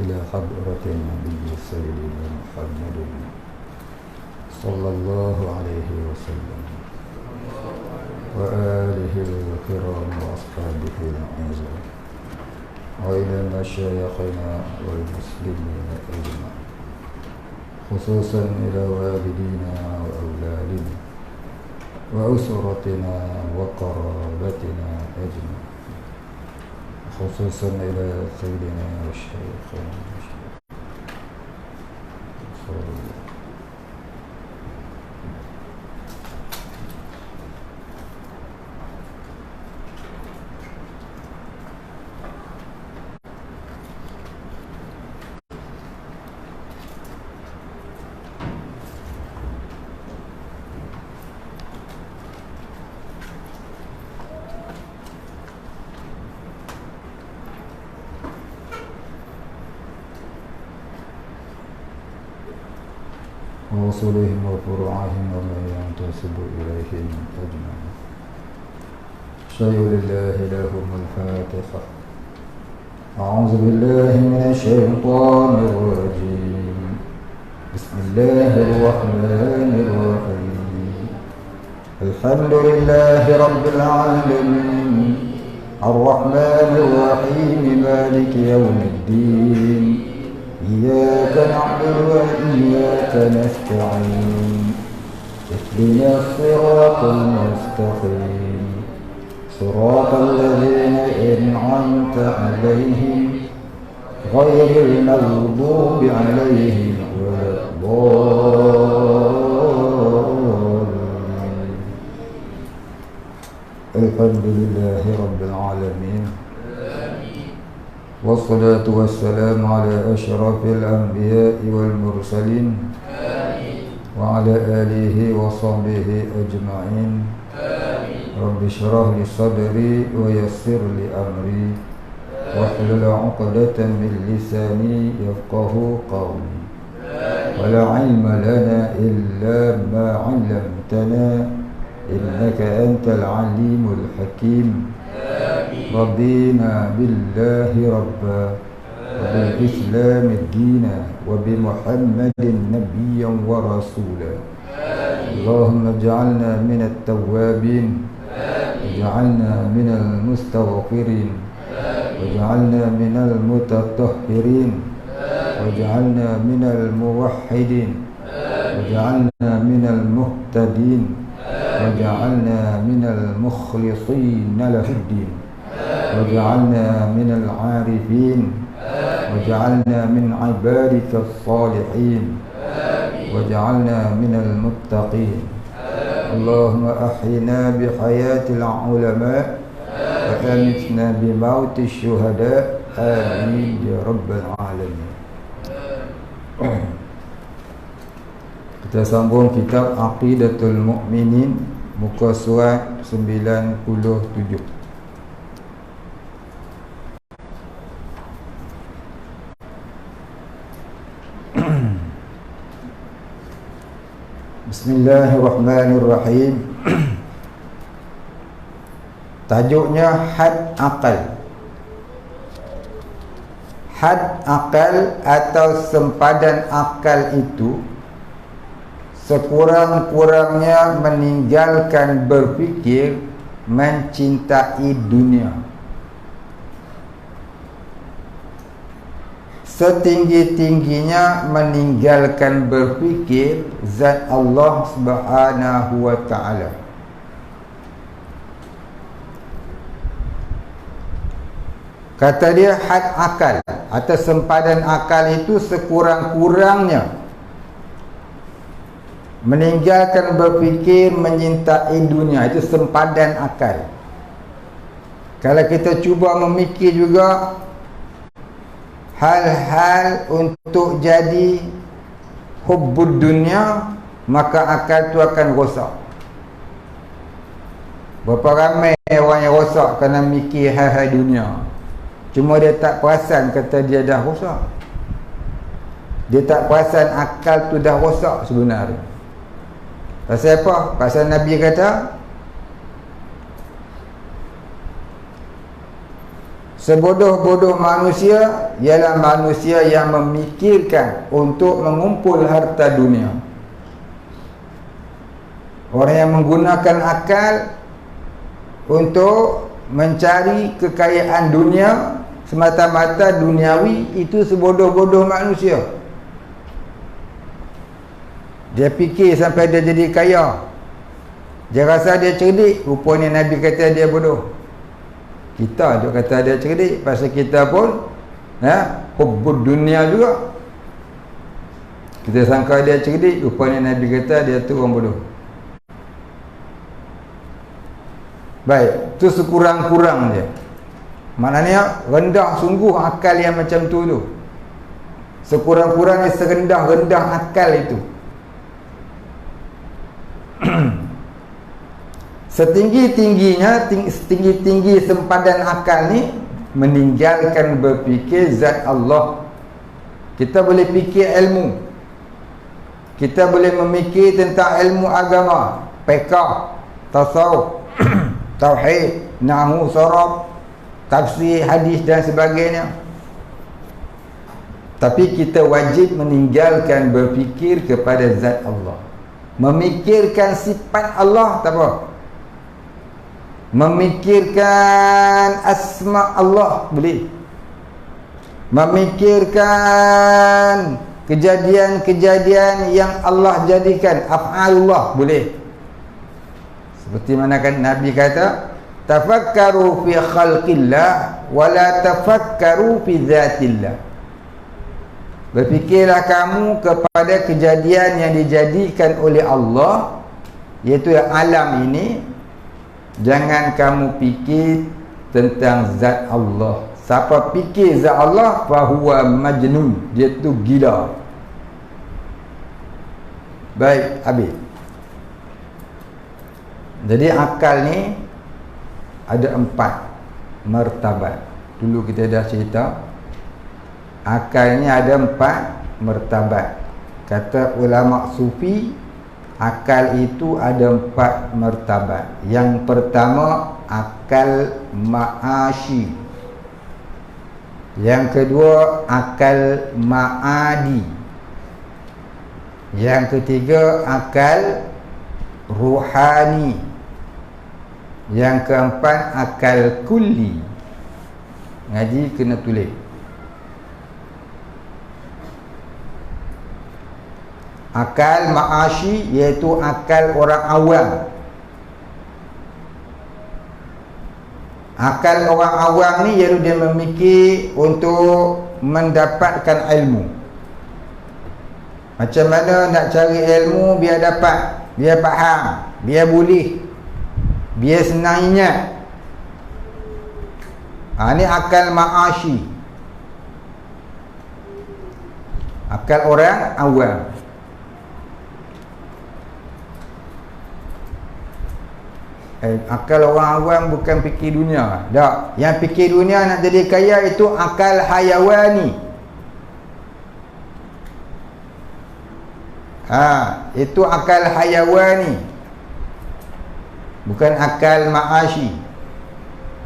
إلى حضرة النبي سيدنا محمد صلى الله عليه وسلم وآله الكرام وأصحابه الأعزاء وإلى مشايخنا والمسلمين أجمعين، خصوصا إلى والدينا وأولادنا وأسرتنا وقرابتنا أجمعين، خصوصا إلى سيدنا وشيخنا ووصولهم وفروعهم ومن ينتسب إليهم أجمعين. شيء لله لهم الفاتحة. أعوذ بالله من الشيطان الرجيم. بسم الله الرحمن الرحيم. الحمد لله رب العالمين الرحمن الرحيم مالك يوم الدين إياك نعبد وإياك نستعين اهدنا الصراط المستقيم صراط الذين أنعمت عليهم غير المغضوب عليهم ولا الضالين. الحمد لله رب العالمين والصلاة والسلام على أشرف الأنبياء والمرسلين وعلى آله وصحبه أجمعين. رب اشرح لي صدري ويسر لي أمري واحلل عقدة من لساني يفقه قولي. ولا علم لنا إلا ما علمتنا إنك أنت العليم الحكيم. رضينا بالله ربا وبالإسلام دينا وبمحمد نبيا ورسولا. اللهم اجعلنا من التوابين واجعلنا من المستغفرين واجعلنا من المتطهرين واجعلنا من الموحدين واجعلنا من المهتدين واجعلنا من المخلصين له الدين واجعلنا من العارفين واجعلنا من عبادك الصالحين واجعلنا من المتقين. اللهم أحينا بحياة العلماء وأمتنا بموت الشهداء آمين يا رب العالمين. Kita sambung kitab Aqidatul Mu'minin, muka surat 97. Bismillahirrahmanirrahim. Tajuknya had akal. Had akal atau sempadan akal itu sekurang-kurangnya meninggalkan berfikir, mencintai dunia. Setinggi-tingginya meninggalkan berfikir zat Allah Subhanahu wa ta'ala. Kata dia had akal atau sempadan akal itu sekurang-kurangnya meninggalkan berfikir, menyintai dunia. Itu sempadan akal. Kalau kita cuba memikir juga hal-hal untuk jadi hubbud dunia, maka akal tu akan rosak. Berapa ramai orang yang rosak kerana mikir hal-hal dunia. Cuma dia tak perasan kata dia dah rosak. Dia tak perasan akal tu dah rosak sebenarnya. Pasal apa? Pasal Nabi kata Sebodoh-bodoh manusia ialah manusia yang memikirkan untuk mengumpul harta dunia. Orang yang menggunakan akal untuk mencari kekayaan dunia semata-mata duniawi, itu sebodoh-bodoh manusia. Dia fikir sampai dia jadi kaya, dia rasa dia cerdik, rupanya Nabi kata dia bodoh. Kita juga kata dia cerdik, pasal kita pun hubbud dunia juga. Kita sangka dia cerdik, rupanya Nabi kata dia tu orang bodoh. Baik, tu sekurang-kurang dia. Maknanya rendah sungguh akal yang macam tu. Sekurang-kurangnya serendah-rendah akal itu. Setinggi-tingginya, setinggi-tinggi sempadan akal ni meninggalkan berfikir zat Allah. Kita boleh fikir ilmu, kita boleh memikir tentang ilmu agama, fiqh, tasawuf, tauhid, nahwu, saraf, tafsir, hadis dan sebagainya. Tapi kita wajib meninggalkan berfikir kepada zat Allah. Memikirkan sifat Allah tak apa. Memikirkan asma Allah boleh. Memikirkan kejadian-kejadian yang Allah jadikan, af'alullah, boleh. Seperti mana kan Nabi kata, tafakkaru fi khalqillah wa la tafakkaru fi zatillah. Berfikirlah kamu kepada kejadian yang dijadikan oleh Allah, iaitu alam ini. Jangan kamu fikir tentang zat Allah. Siapa fikir zat Allah, fahuwa majnun, dia tu gila. Baik, habis. Jadi akal ni ada 4 martabat. Dulu kita dah cerita, akal ni ada 4 martabat. Kata ulama sufi, akal itu ada 4 martabat. Yang pertama, akal ma'ashi. Yang kedua, akal ma'adi. Yang ketiga, akal ruhani. Yang keempat, akal kulli. Ngaji kena tulis. Akal ma'ashi iaitu akal orang awam. Akal orang awam ni iaitu dia memikir untuk mendapatkan ilmu. Macam mana nak cari ilmu biar dapat, biar faham, biar boleh, biar senang ingat. Ni akal ma'ashi, akal orang awam. Akal orang awam bukan fikir dunia. Tak. Yang fikir dunia nak jadi kaya itu akal hayawani. Itu akal hayawani, bukan akal ma'ashi,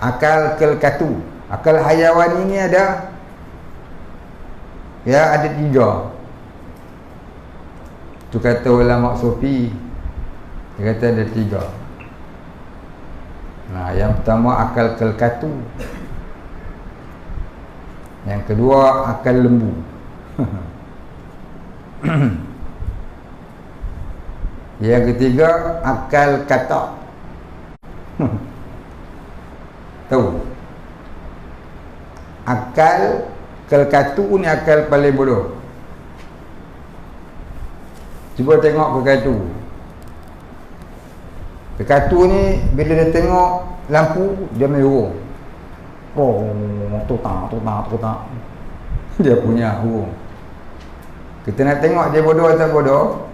akal kelkatu. Akal hayawani ni ada 3. Tu kata ulama sufi, dia kata ada 3. Yang pertama akal kelkatu. Yang kedua akal lembu. Yang ketiga akal katak. Tahu? Akal kelkatu ni akal paling bodoh. Cuba tengok kelkatu. Kelkatu ni bila dia tengok lampu, dia main hurung. Tutak. Dia punya hurung. Kita nak tengok dia bodoh atau bodoh,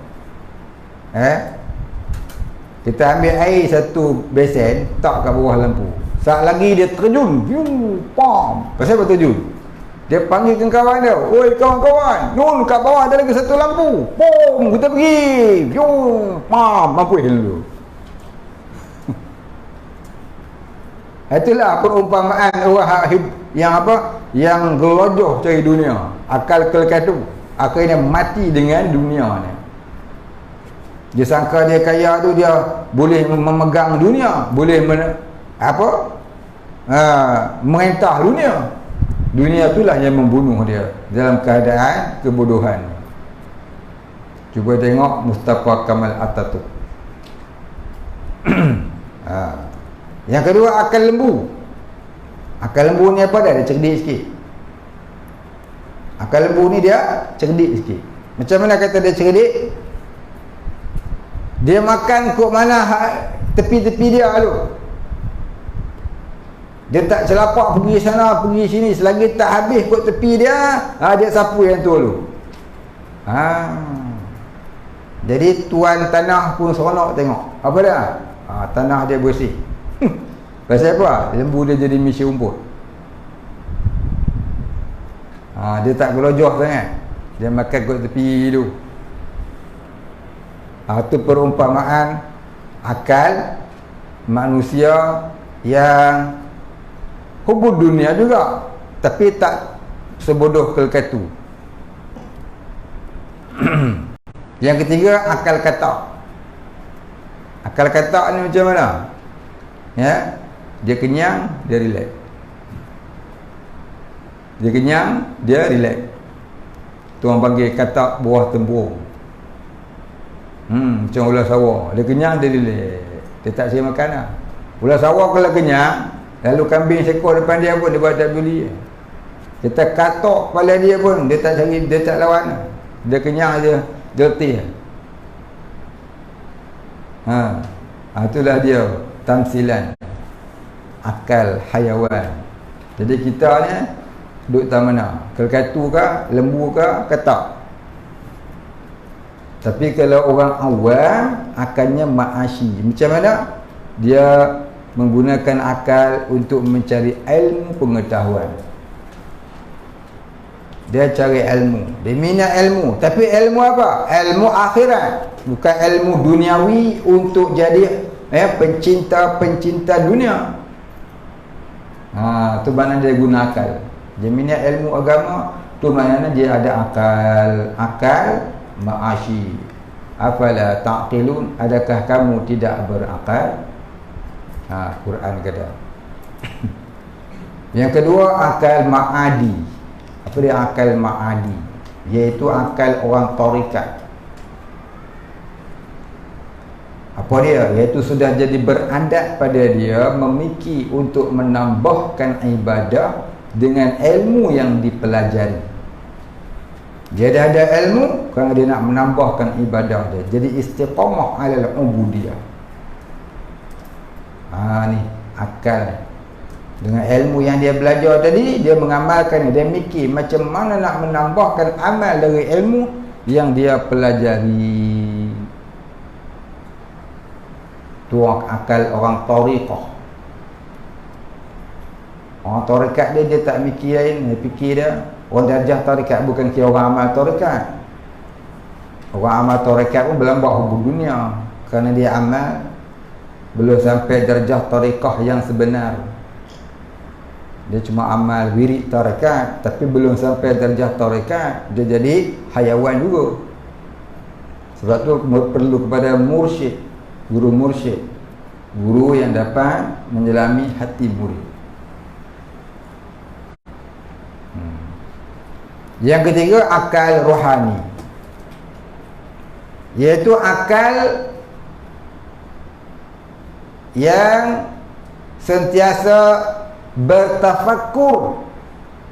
kita ambil air 1 besen, tak kat bawah lampu. Saat lagi dia terjun, pam. Pasal apa terjun? Dia panggil kawan dia, "Oi kawan-kawan, nun kat bawah ada lagi 1 lampu. Pom, kita pergi." Pam, mampu dulu. Itulah perumpamaan orang yang apa? Yang gelojoh cari dunia. Akal kelekatu. Akhirnya mati dengan dunia ni. Dia sangka dia kaya tu dia boleh memegang dunia, boleh merintah dunia. Dunia itulah yang membunuh dia dalam keadaan kebodohan. Cuba tengok Mustafa Kamal Atatürk. Yang kedua, akal lembu. Akal lembu ni apa dah? Dia cerdik sikit. Akal lembu ni dia cerdik sikit. Macam mana kata dia cerdik? Dia makan kok mana tepi-tepi dia tu. Dia tak celapak pergi sana, pergi sini. Selagi tak habis kok tepi dia, dia sapu yang tu dulu. Jadi tuan tanah pun seronok tengok. Apa dah? Tanah dia bersih. Pasal apa? Lembu dia jadi misi rumput. Dia tak gelojoh sangat. Dia makan kok tepi tu. Itu perumpamaan akal manusia yang hubud dunia juga, tapi tak sebodoh kelkatu. Yang ketiga, akal katak. Akal katak ni macam mana? Ya, dia kenyang, dia relax. Dia kenyang, dia relax. Tu orang panggil katak buah tempurung. Macam ular sawah. Dia kenyang, dia relax. Dia tak siap makan lah. Ular sawah kalau kenyang, lalu kambing seekor depan dia pun dia buat tak beli. Kita katok kepala dia pun dia tak cari, dia tak lawan. Dia kenyang je, dia letih. Itulah dia tamsilan akal hayawan. Jadi kita ni duduk tak mana? Kelkatu ke, lembu ke, katak. Tapi kalau orang awam akalnya ma'ashi. Macam mana? Dia menggunakan akal untuk mencari ilmu pengetahuan. Dia cari ilmu, dia minat ilmu. Tapi ilmu apa? Ilmu akhirat, bukan ilmu duniawi untuk jadi pencinta dunia. Tu maknanya dia guna akal. Dia minat ilmu agama, tu maknanya dia ada akal ma'ashi. Afala ta'qilun, adakah kamu tidak berakal? Quran kata. Yang kedua, akal ma'adi. Apa dia akal ma'adi? Iaitu akal orang tarikat. Apa dia? Iaitu sudah jadi beradat pada dia memikir untuk menambahkan ibadah dengan ilmu yang dipelajari. Dia dah ada ilmu kerana dia nak menambahkan ibadah dia. Jadi istiqamah alal ubudiyah. Ni akal. Dengan ilmu yang dia belajar tadi, dia mengamalkan, dia mikir macam mana nak menambahkan amal dari ilmu yang dia pelajari. Tu akal orang tariqah. Orang tarikat dia tak mikir lain, dia fikir dia orang darjah tarikat bukan kira orang amal tarikat. Orang amal tarikat pun berlambak hubung dunia kerana dia amal belum sampai darjah tariqah yang sebenar. Dia cuma amal wirid tarikat, tapi belum sampai darjah tarikat. Dia jadi hayawan juga. Sebab tu perlu kepada mursyid, guru mursyid, guru yang dapat menyelami hati murid. Yang ketiga, akal rohani, iaitu akal yang sentiasa bertafakkur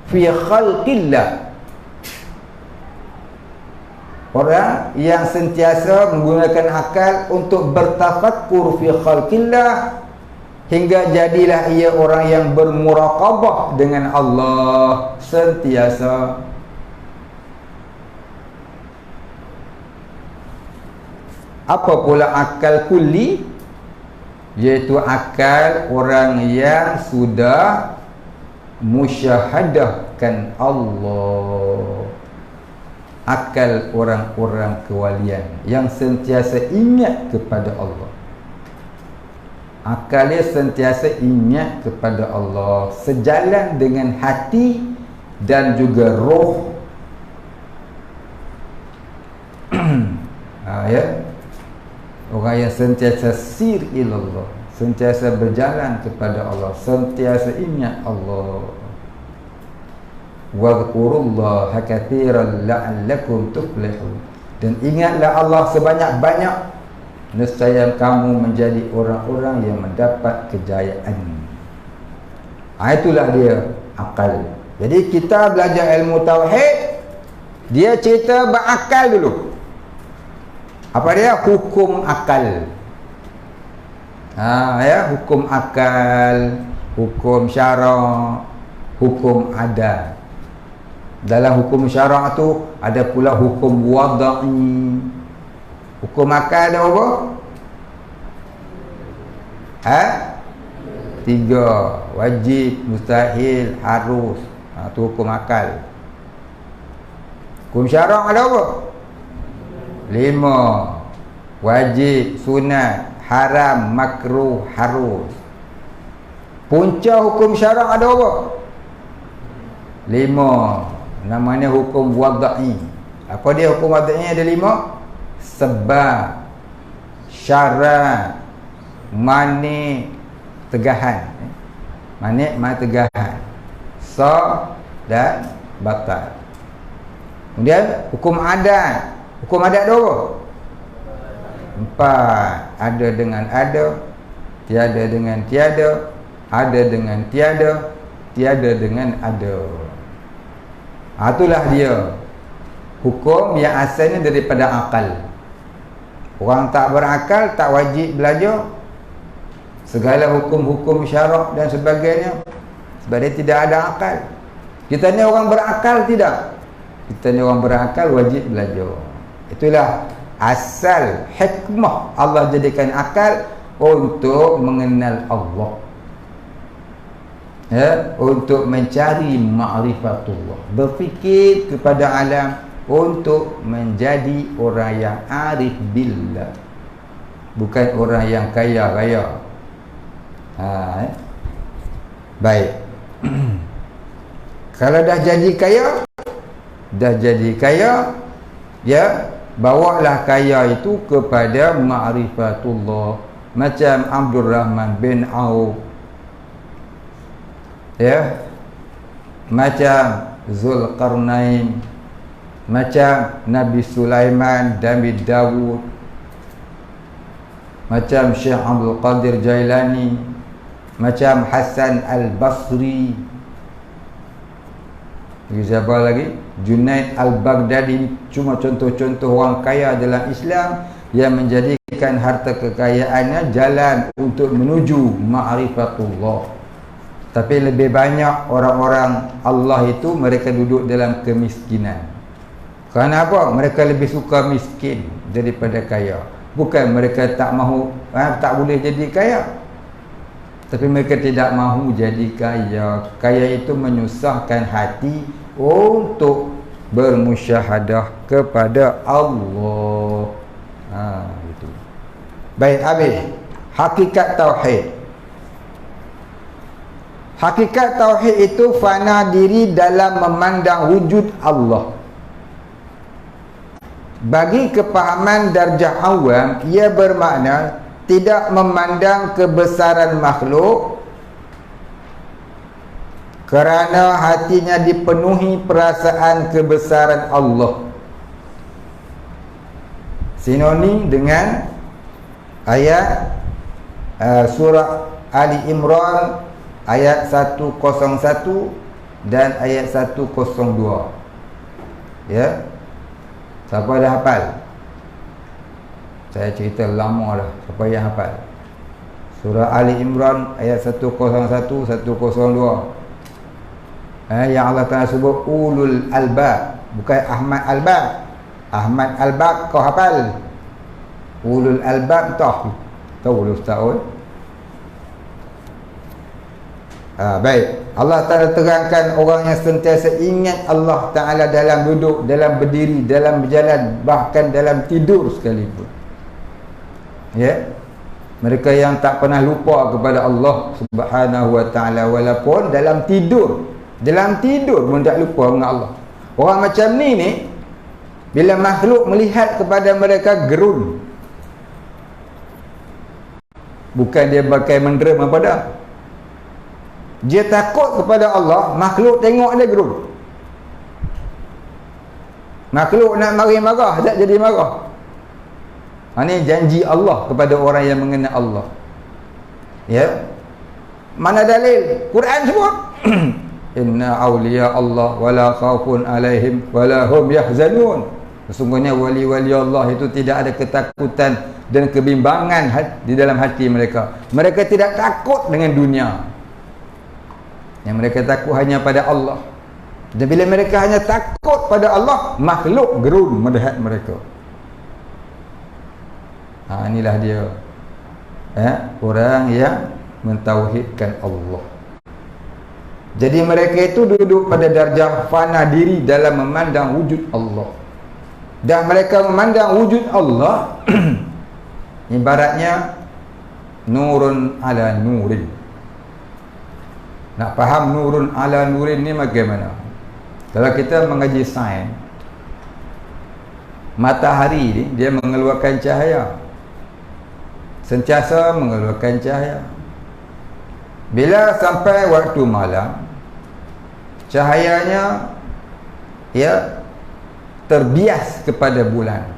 fi khalqillah. Orang yang sentiasa menggunakan akal untuk bertafakkur fi khalqillah, hingga jadilah ia orang yang bermuraqabah dengan Allah sentiasa. Apa pula akal kulli? Iaitu akal orang yang sudah musyahadahkan Allah. Akal orang-orang kewalian yang sentiasa ingat kepada Allah. Akal dia sentiasa ingat kepada Allah, sejalan dengan hati dan juga roh. Ya, orang yang sentiasa sir ilallah, sentiasa berjalan kepada Allah, sentiasa ingat Allah. Wadhkurullaha katsiran la'allakum tuflihun. Dan ingatlah Allah sebanyak-banyak, nescaya kamu menjadi orang-orang yang mendapat kejayaan. Itulah dia akal. Jadi kita belajar ilmu tauhid, dia cerita berakal dulu. Apa dia? Hukum akal. Ya, hukum akal, hukum syarak, hukum adat. Dalam hukum syarak tu ada pula hukum wada'i. Hukum akal ada apa? 3. Wajib, mustahil, harus. Tu hukum akal. Hukum syarak ada apa? 5. Wajib, sunat, haram, makruh, harus. Punca hukum syarak ada apa? 5. Namanya hukum wada'i. Apa dia hukum wada'i? Ada 5. Sebab, syarat, mani, tegahan. Mani, tegahan. Dan batal. Kemudian hukum adat. Hukum adat ada apa? 4. Ada dengan ada, tiada dengan tiada, ada dengan tiada, tiada dengan ada. Itulah dia hukum yang asalnya daripada akal. Orang tak berakal tak wajib belajar segala hukum-hukum syarak dan sebagainya, sebab dia tidak ada akal. Kita ni orang berakal tidak? Kita ni orang berakal wajib belajar. Itulah asal hikmah Allah jadikan akal untuk mengenal Allah, ya, untuk mencari ma'rifatullah, berfikir kepada alam untuk menjadi orang yang arif billah, bukan orang yang kaya raya. Baik. Kalau dah jadi kaya, ya, bawalah kaya itu kepada ma'rifatullah. Macam Abdul Rahman bin Auf, ya, macam Zulkarnain, macam Nabi Sulaiman, Nabi Dawud, macam Syekh Abdul Qadir Jailani, macam Hasan Al-Basri, siapa lagi? Junaid Al-Baghdadi. Cuma contoh-contoh orang kaya dalam Islam yang menjadikan harta kekayaannya jalan untuk menuju ma'rifatullah. Tapi lebih banyak orang-orang Allah itu mereka duduk dalam kemiskinan. Kerana apa? Mereka lebih suka miskin daripada kaya. Bukan mereka tak mahu, tak boleh jadi kaya, tapi mereka tidak mahu jadi kaya. Kaya itu menyusahkan hati untuk bermusyahadah kepada Allah. Itu. Baik, habis. Hakikat tauhid. Hakikat tauhid itu fana diri dalam memandang wujud Allah. Bagi kepahaman darjah awam, ia bermakna tidak memandang kebesaran makhluk kerana hatinya dipenuhi perasaan kebesaran Allah. Sinonim dengan ayat surah Ali Imran ayat 101 dan ayat 102. Ya. Siapa dah hafal? Saya cerita lama dah. Siapa yang hafal? Surah Ali Imran ayat 101, 102. Yang Allah Ta'ala sebut ulul albab, bukan Ahmad Albab. Ahmad Albab kau hafal. Ulul albab tahu Ustaz. Baik. Allah Ta'ala terangkan orang yang sentiasa ingat Allah Ta'ala dalam duduk, dalam berdiri, dalam berjalan, bahkan dalam tidur sekalipun. Ya. Mereka yang tak pernah lupa kepada Allah Subhanahu wa ta'ala, walaupun dalam tidur pun tak lupa dengan Allah. Orang macam ni bila makhluk melihat kepada mereka gerun. Bukan dia pakai menderam apa dah. Dia takut kepada Allah, makhluk tengok dia gerun. Makhluk nak marah tak jadi marah. Ini janji Allah kepada orang yang mengenal Allah. Ya. Mana dalil? Quran sebut. Inna awliya Allah wala khawfun alaihim wala hum yahzanun. Sesungguhnya wali-wali Allah itu tidak ada ketakutan dan kebimbangan di dalam hati mereka. Mereka tidak takut dengan dunia. Yang mereka takut hanya pada Allah. Dan bila mereka hanya takut pada Allah, makhluk gerun melihat mereka. Inilah dia orang yang mentauhidkan Allah. Jadi mereka itu duduk pada darjah fana diri dalam memandang wujud Allah. Dan mereka memandang wujud Allah ibaratnya nurun ala nurin. Nak faham nurun ala nurin ni bagaimana? Kalau kita mengaji sains, matahari ni dia mengeluarkan cahaya, sentiasa mengeluarkan cahaya. Bila sampai waktu malam, cahayanya terbias kepada bulan,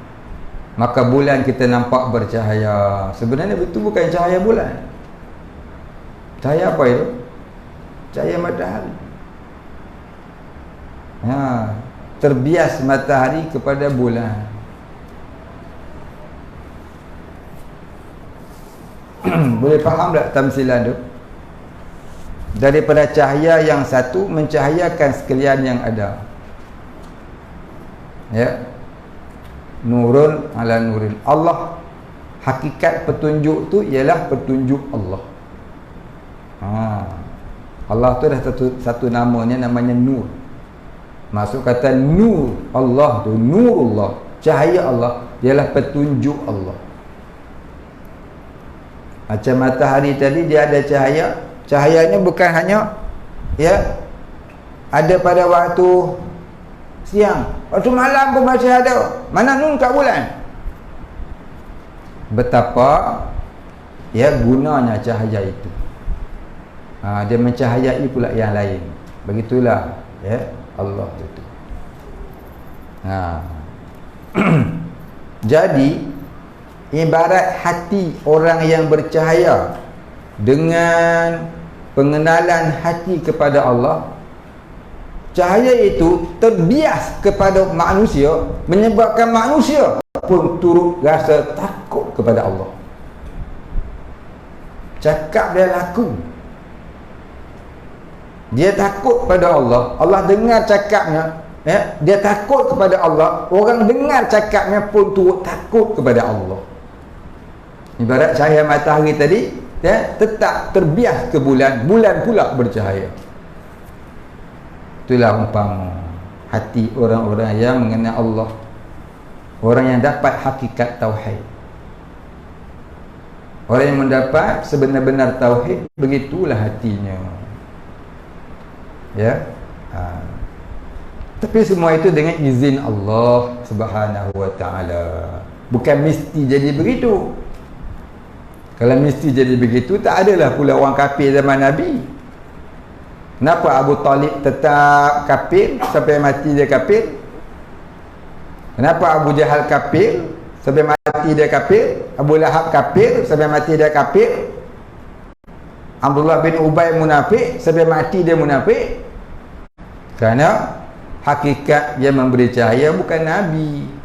maka bulan kita nampak bercahaya. Sebenarnya itu bukan cahaya bulan. Cahaya apa itu? Cahaya matahari. Terbias matahari kepada bulan. Boleh faham tak tamsilan tu? Daripada cahaya yang satu mencahayakan sekalian yang ada. Ya. Nurun ala nurin. Allah, hakikat petunjuk tu ialah petunjuk Allah. Allah tu dah satu namanya nur. Maksud kata nur Allah tu, nurullah, cahaya Allah ialah petunjuk Allah. Macam matahari tadi dia ada cahaya. Cahayanya bukan hanya ada pada waktu siang, waktu malam pun masih ada. Mana nun kat bulan. Betapa gunanya cahaya itu. Dia mencahayai pula yang lain. Begitulah Allah itu. Jadi ibarat hati orang yang bercahaya dengan pengenalan hati kepada Allah, cahaya itu terbias kepada manusia, menyebabkan manusia pun turut rasa takut kepada Allah. Cakap dia laku, dia takut pada Allah. Allah dengar cakapnya, dia takut kepada Allah. Orang dengar cakapnya pun turut takut kepada Allah. Ibarat cahaya matahari tadi tetap terbias ke bulan, bulan pula bercahaya. Itulah umpama hati orang-orang yang mengenal Allah, orang yang dapat hakikat tauhid, orang yang mendapat sebenar-benar tauhid. Begitulah hatinya. Tapi semua itu dengan izin Allah Subhanahu wa ta'ala. Bukan mesti jadi begitu. Kalau mesti jadi begitu, tak adalah pula orang kafir zaman Nabi. Kenapa Abu Talib tetap kafir sampai mati dia kafir? Kenapa Abu Jahal kafir sampai mati dia kafir? Abu Lahab kafir sampai mati dia kafir? Abdullah bin Ubay munafik sampai mati dia munafik? Kerana hakikat yang memberi cahaya bukan Nabi.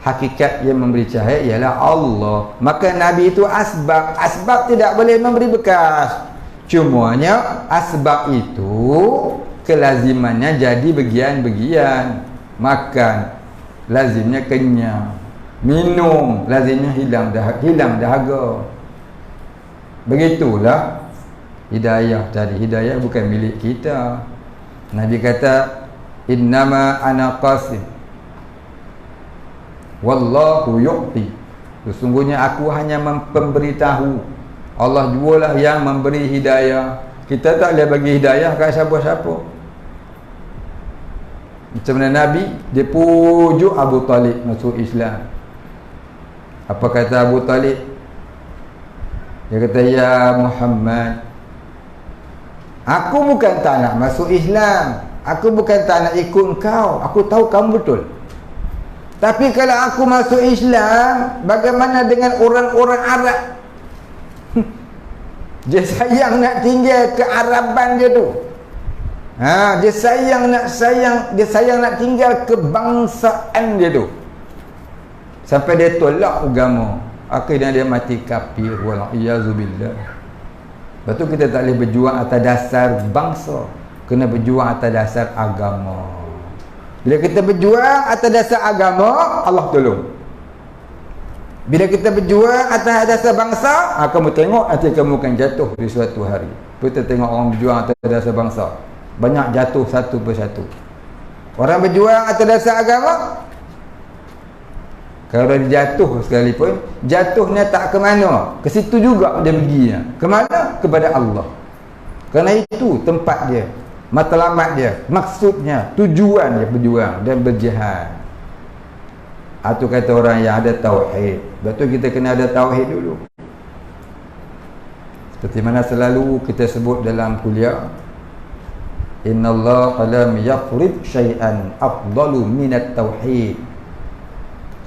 Hakikat yang memberi cahaya ialah Allah. Maka Nabi itu asbab. Asbab tidak boleh memberi bekas. Cumanya asbab itu kelazimannya jadi bagian-bagian. Makan, lazimnya kenyang. Minum, lazimnya hilang dahaga. Begitulah hidayah tadi. Hidayah bukan milik kita. Nabi kata, innama ana qasim wallahu yu'ti Sesungguhnya aku hanya memberitahu. Allah jualah yang memberi hidayah. Kita tak boleh bagi hidayah kat siapa-siapa. Macam mana Nabi, dia pujuk Abu Talib masuk Islam. Apa kata Abu Talib? Dia kata, ya Muhammad, aku bukan tak nak masuk Islam, aku bukan tak nak ikut kau, aku tahu kamu betul. Tapi kalau aku masuk Islam, bagaimana dengan orang-orang Arab? Dia sayang nak tinggal kearaban dia tu. Dia sayang nak tinggal kebangsaan dia tu. Sampai dia tolak agama. Akhirnya dia mati kafir. Wal-iyazubillah. Lepas tu kita tak boleh berjuang atas dasar bangsa, kena berjuang atas dasar agama. Bila kita berjuang atas dasar agama, Allah tolong. Bila kita berjuang atas dasar bangsa, kamu tengok nanti kamu akan jatuh di suatu hari. Kita tengok orang berjuang atas dasar bangsa, banyak jatuh satu persatu. Orang berjuang atas dasar agama, kalau dia jatuh sekalipun, jatuhnya tak ke mana, ke situ juga dia perginya. Ke mana? Kepada Allah. Kerana itu tempat dia, matlamat dia, maksudnya, tujuan dia berjuang dan berjihad. Itu kata orang yang ada tauhid. Betul, kita kena ada tauhid dulu. Seperti mana selalu kita sebut dalam kuliah, innallaha lam yafrid syai'an afdalu minat tauhid.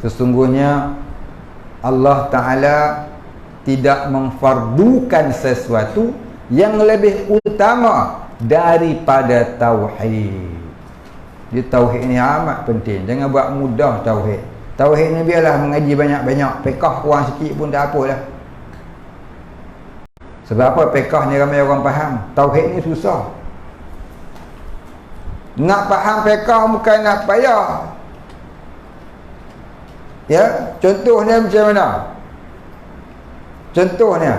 Sesungguhnya Allah Ta'ala tidak memfardukan sesuatu yang lebih utama daripada tauhid. Jadi tauhid ni amat penting. Jangan buat mudah tauhid. Tauhid ni biarlah mengaji banyak-banyak, fiqh kurang sikit pun tak apalah. Sebab apa fiqh ni ramai orang faham, tauhid ni susah. Nak faham fiqh bukan nak payah. Ya, contohnya macam mana? Contohnya,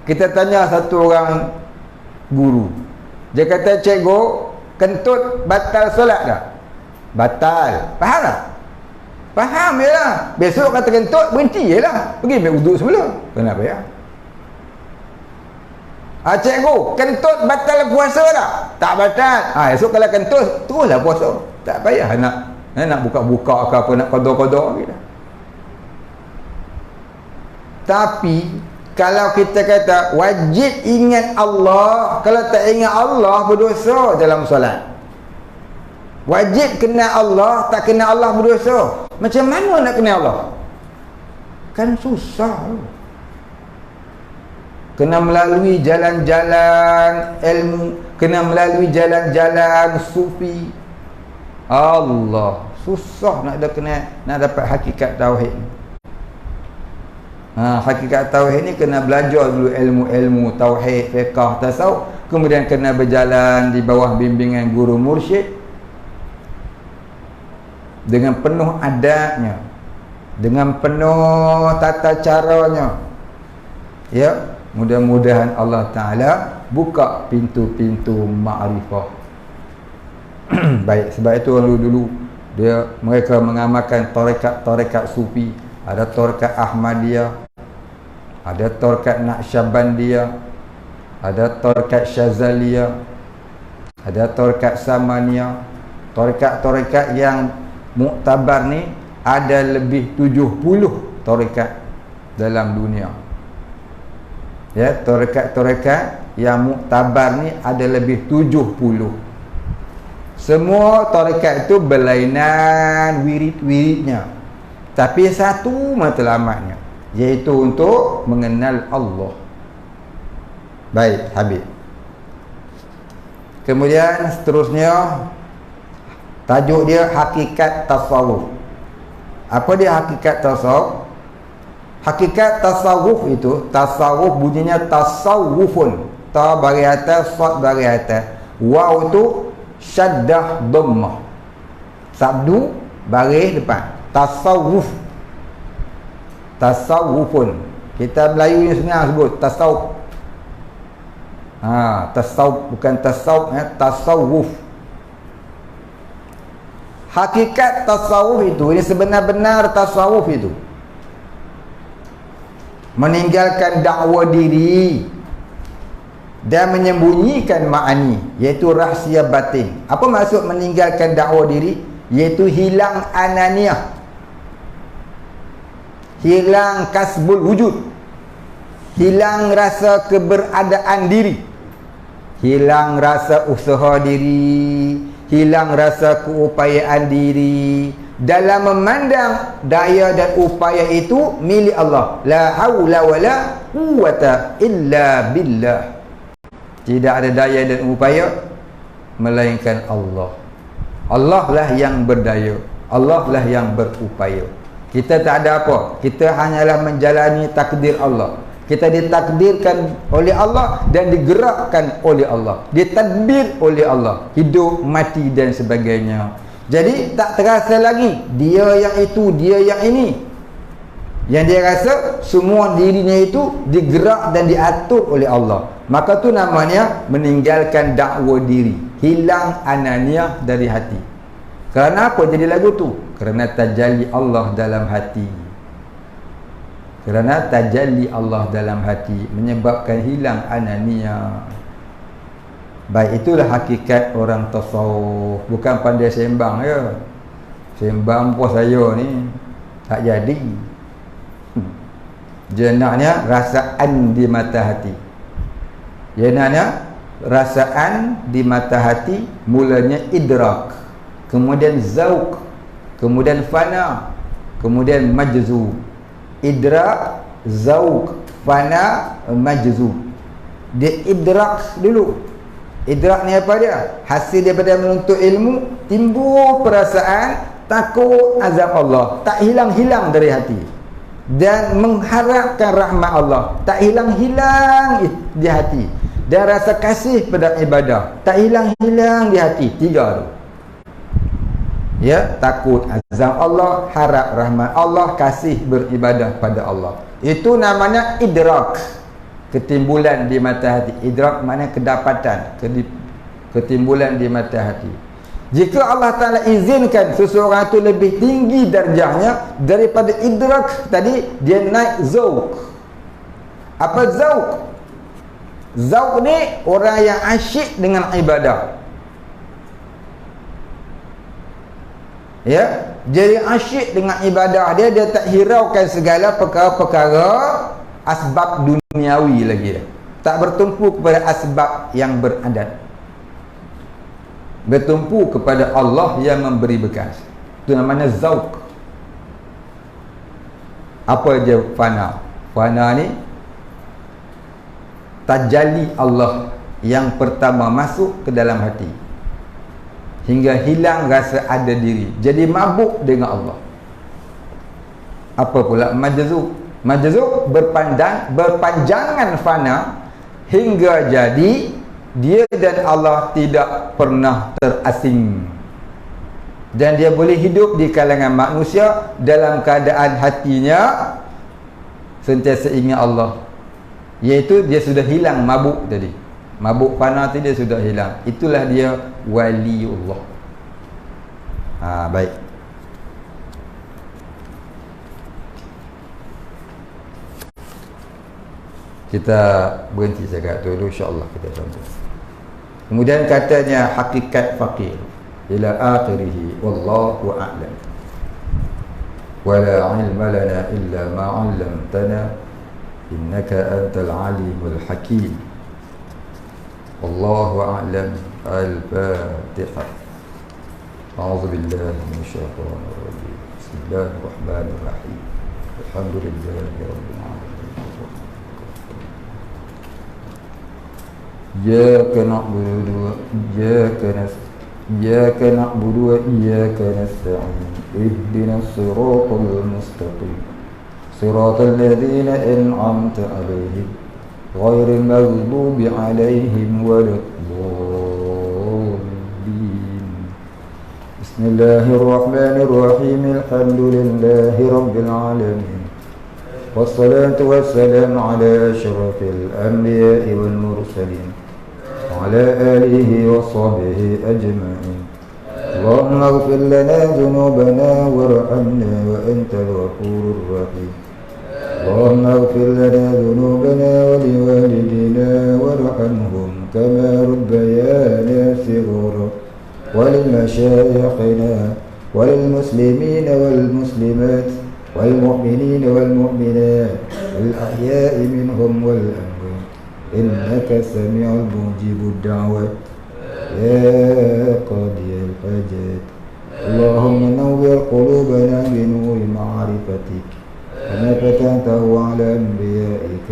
kita tanya satu orang guru. Dia kata, cikgu, kentut batal solat tak? Batal. Faham tak? Faham je lah. Besok kata kentut, berhenti je lah. Pergi ambil wuduk semula. Kenapa ya? Cikgu, kentut batal puasa tak? Tak batal. Esok kalau kentut, teruslah puasa. Tak payah nak buka-buka ke apa, nak qada-qada gitu. Tapi kalau kita kata wajib ingat Allah, kalau tak ingat Allah berdosa dalam solat. Wajib kenal Allah, tak kenal Allah berdosa. Macam mana nak kenal Allah? Kan susah. Kena melalui jalan-jalan ilmu, kena melalui jalan-jalan sufi. Allah, susah nak dapat hakikat tauhid. Hakikat tauhid ni kena belajar dulu ilmu-ilmu tauhid, fiqh, tasawuf, kemudian kena berjalan di bawah bimbingan guru mursyid dengan penuh adabnya, dengan penuh tata caranya. Ya, mudah-mudahan Allah Ta'ala buka pintu-pintu ma'rifah. Baik, sebab itu orang dulu mereka mengamalkan tarekat sufi. Ada tarekat Ahmadiyah, ada tarekat Naqsyabandiyah, ada tarekat Syazaliyah, ada tarekat Samaniyah. Tarekat-tarekat yang muktabar ni ada lebih 70 tarekat dalam dunia. Ya, tarekat-tarekat yang muktabar ni ada lebih 70. Semua tarekat itu berlainan wirid-wiridnya, tapi satu matlamatnya, iaitu untuk mengenal Allah. Baik, habis. Kemudian seterusnya, tajuk dia hakikat tasawuf. Apa dia hakikat tasawuf? Hakikat tasawuf itu, tasawuf bunyinya tasawufun. Ta bagi atas, sad bagi atas. Waw tu syaddah dhammah. Sabdu baris depan. Tasawuf. Tasawufun. Kita Melayu ni senang sebut tasawuf. Tasawuf bukan tasawuf, tasawuf. Hakikat tasawuf itu, ini sebenar-benar tasawuf itu. meninggalkan dakwa diri dan menyembunyikan ma'ani, iaitu rahsia batin. Apa maksud meninggalkan dakwa diri? Iaitu hilang ananiah, hilang kasbul wujud, hilang rasa keberadaan diri, hilang rasa usaha diri, hilang rasa keupayaan diri dalam memandang daya dan upaya itu milik Allah. La haula wala quwwata illa billah. Tidak ada daya dan upaya melainkan Allah. Allah lah yang berdaya, Allah lah yang berupaya. Kita tak ada apa, kita hanyalah menjalani takdir Allah. Kita ditakdirkan oleh Allah dan digerakkan oleh Allah, ditadbir oleh Allah, hidup, mati dan sebagainya. Jadi tak terasa lagi dia yang itu, dia yang ini. Yang dia rasa semua dirinya itu digerak dan diatur oleh Allah. Maka tu namanya meninggalkan dakwa diri, hilang ananiah dari hati. Kerana apa jadi lagu tu? Kerana tajalli Allah dalam hati. Kerana tajalli Allah dalam hati menyebabkan hilang ananiah. Baik, itulah hakikat orang tasawuf. Bukan pandai sembang ya. Sembang puas saya ni tak jadi. Jenaknya rasaan di mata hati. Jenaknya rasaan di mata hati. Mulanya idrak, kemudian zauq, kemudian fana, kemudian majzub. Idrak, zauq, fana, majzub. Dia idrak dulu. Idrak ni apa dia? Hasil daripada menuntut ilmu, timbul perasaan takut azab Allah, tak hilang-hilang dari hati, dan mengharapkan rahmat Allah, tak hilang-hilang di hati, dan rasa kasih pada ibadah tak hilang-hilang di hati. Tiga tu ya, takut azab Allah, harap rahmat Allah, kasih beribadah pada Allah. Itu namanya idrak, ketimbulan di mata hati. Idrak maknanya kedapatan, ketimbulan di mata hati. Jika Allah Ta'ala izinkan seseorang itu lebih tinggi darjahnya daripada idrak tadi, dia naik zauq. Apa zauq? Zauq ni orang yang asyik dengan ibadah. Ya, jadi asyik dengan ibadah dia, dia tak hiraukan segala perkara-perkara asbab duniawi lagi dah. Tak bertumpu kepada asbab yang beradat, bertumpu kepada Allah yang memberi bekas. Itu namanya zauq. Apa je fana? Fana ni tajalli Allah yang pertama masuk ke dalam hati, hingga hilang rasa ada diri, jadi mabuk dengan Allah. Apa pula majzub? Majzub berpanjangan fana hingga jadi dia dan Allah tidak pernah terasing, dan dia boleh hidup di kalangan manusia dalam keadaan hatinya sentiasa ingat Allah, iaitu dia sudah hilang mabuk tadi. Mabuk fana tadi dia sudah hilang. Itulah dia waliullah. Baik. Kita berhenti sekat dulu, insya-Allah kita sambung. Kemudian katanya hakikat fakir ila akhirih, wallahu a'lam. Wala ilma lana illa ma 'allamtana innaka antal alimul hakim. Wallahu a'lam. Al-Fatihah. A'udzu billahi minasyaitonir rajim. Bismillahirrahmanirrahim. Alhamdulillahi rabbil alamin. Iyyaka na'budu wa iyyaka nasta'in. Ihdinas siratal mustaqim. Siratal ladzina an'amta 'alaihim ghairil maghdubi 'alaihim waladdallin. Bismillahirrahmanirrahim. Alhamdulillahi rabbil alamin. Wassalatu wassalamu ala asyrafil anbiya'i wal mursalin wa ala alihi wa sahbihi ajma'in. Allahumma ighfir lana dhunubana warhamna wa antal ghafurur rahim. اللهم اغفر لنا ذنوبنا ولوالدينا وارحمهم كما ربيانا صغارا ولمشايخنا وللمسلمين والمسلمات والمؤمنين والمؤمنات الأحياء منهم والأموات إنك سميع مجيب الدعوات يا قاضي الحاجات. اللهم نور قلوبنا بنور معرفتك كما فتحته على أنبيائك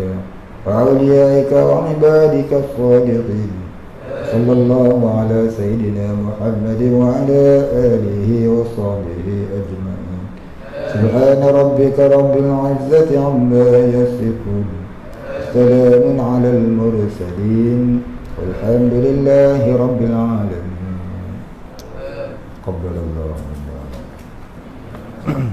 وأوليائك وعبادك الصالحين. صلى الله على سيدنا محمد وعلى آله وصحبه أجمعين. سبحان ربك رب العزة عما يصفون، سلام على المرسلين، والحمد لله رب العالمين. قبل الله منا.